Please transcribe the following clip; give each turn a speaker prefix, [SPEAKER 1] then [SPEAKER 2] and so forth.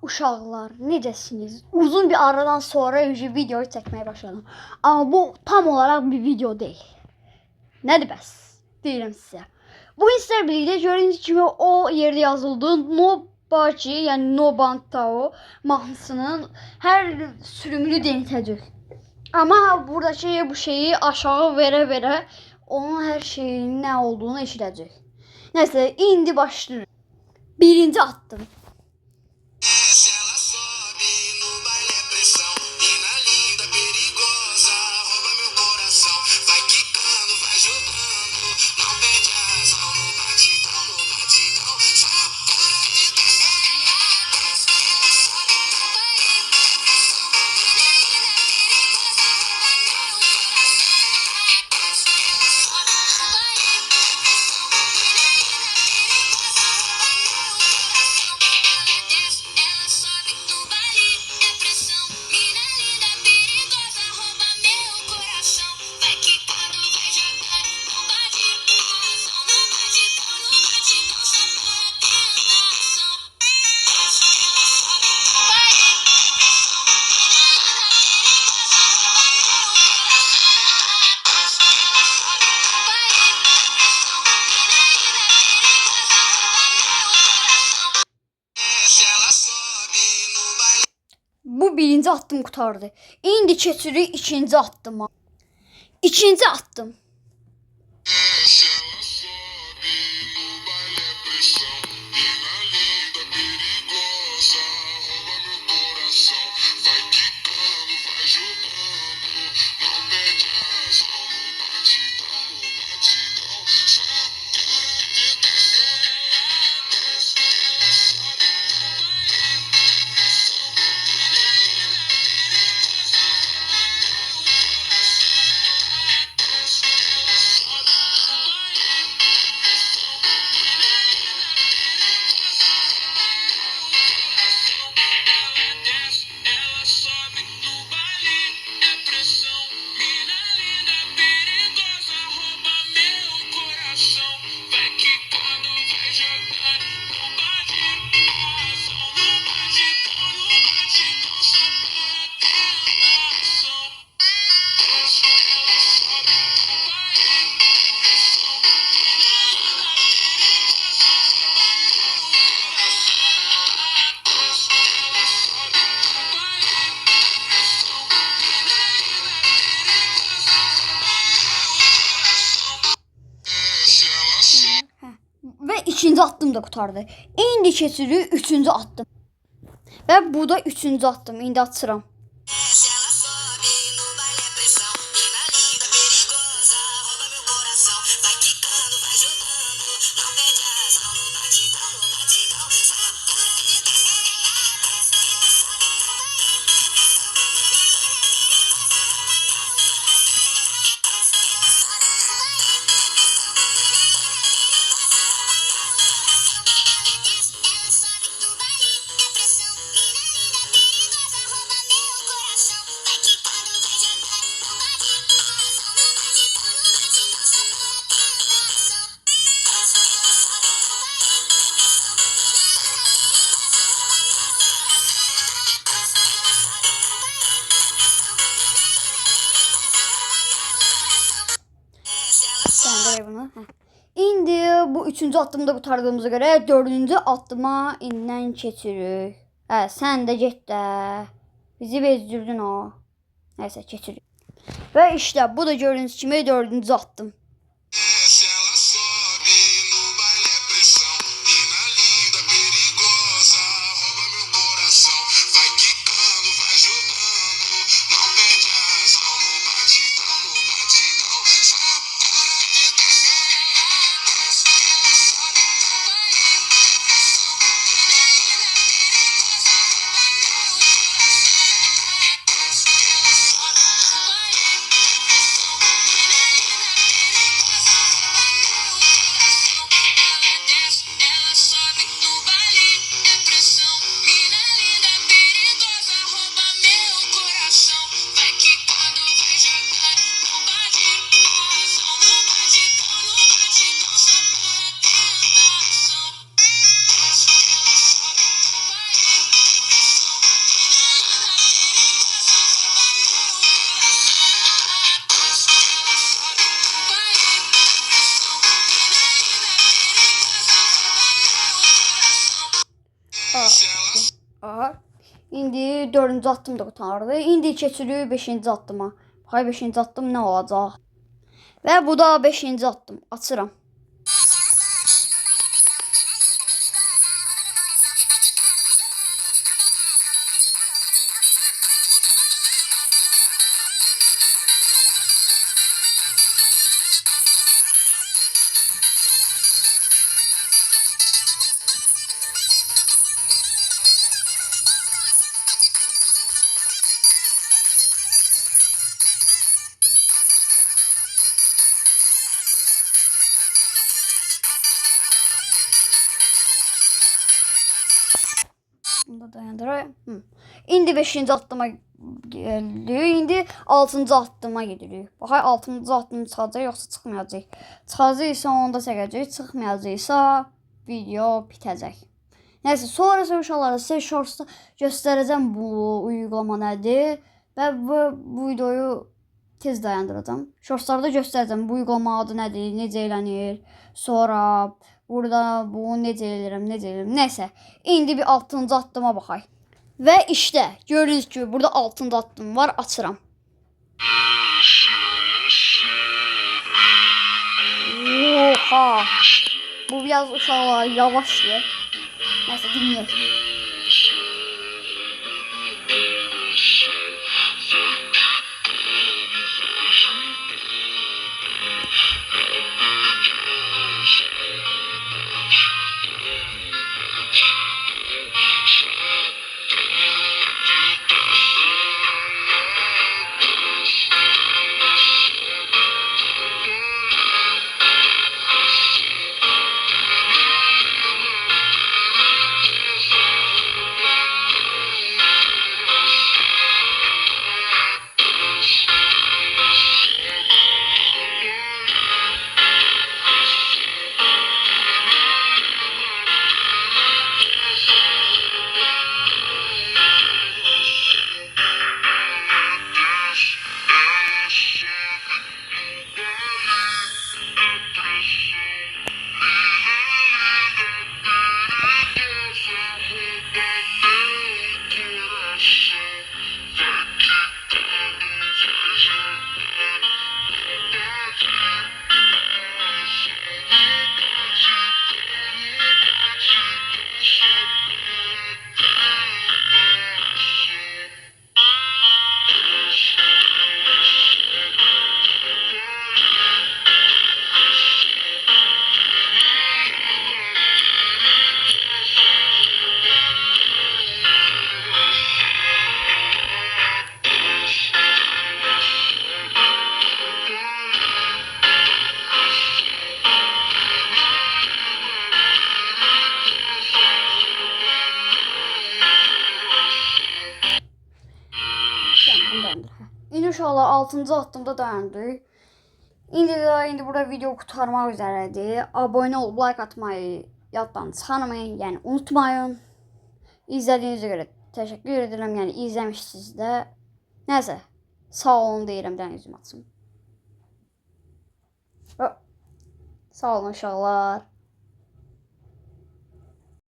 [SPEAKER 1] Uşaqlar, necəsiniz? Uzun bir aradan sonra videoyu çəkməyə başladım. Amma bu tam olaraq bir video deyil. Nədir bəs? Deyirəm sizə. Bu sizlər birlikdə gördüyünüz kimi o yerdə yazıldı. No Baci, yəni No Bantao mahnısının hər sürümünü denetəcək. Amma buradakı bu şeyi aşağı verə-verə onun hər şeyin nə olduğunu eşidəcək. Nəsə, indi başlayırıq. Birinci addım. Bu birinci addım qurtardı. İndi keçirik ikinci addıma. İkinci addım. Ve ikinci addım da qurtardı. İndi keçirik üçüncü addım. Ve bu da üçüncü addım. İndi açıram. Bunu. İndi bu üçüncü addımda qurtardığımıza göre dördüncü addıma indən keçirik. Sen de get də. Bizi bezdirdin o. Neyse keçirik. Ve işte bu da gördüğünüz kimi dördüncü addım. Aha. İndi 4-cü addım da qutardı. İndi keçirik 5-ci addıma. Hay 5-ci addım nə olacaq? Və bu da 5-ci addım. Açıram. Bunu da dayandırayım. İndi 5-ci addıma gəldik. İndi 6-cı addıma gedirik. Baxay 6-cı addım çıxacaq yoxsa çıxmayacaq. Çıxacaqsa onda çəkəcək, çıxmayacaqsa video bitəcək. Nəysə, sonrası uşaqlara sizə shortsda göstərəcəm bu uygulama nədir və bu videoyu tez dayandıracağım. Shortslarda göstərəcəm bu uygulama adı nədir, necə elənir. Sonra burada bu necə edirəm. Nəysə, indi bir 6-cı addıma baxaq. Və işte gördüğünüz gibi burada 6-cı addım var. Açıram. Oha. Bu biraz uşaqlar yavaşdır. Nəysə dinliyoruz. İndi uşaqlar 6-cı addımda dayandık. İndi burada video qurtarmaq üzrədir. Abunə olub like atmayı yaddan çıxarmayın, yəni unutmayın. İzlədiyinizə görə təşəkkür edirəm, yəni izləmişsiniz də. Nəsə, sağ olun deyirəm, dən üzüm açım. Sağ olun uşaqlar.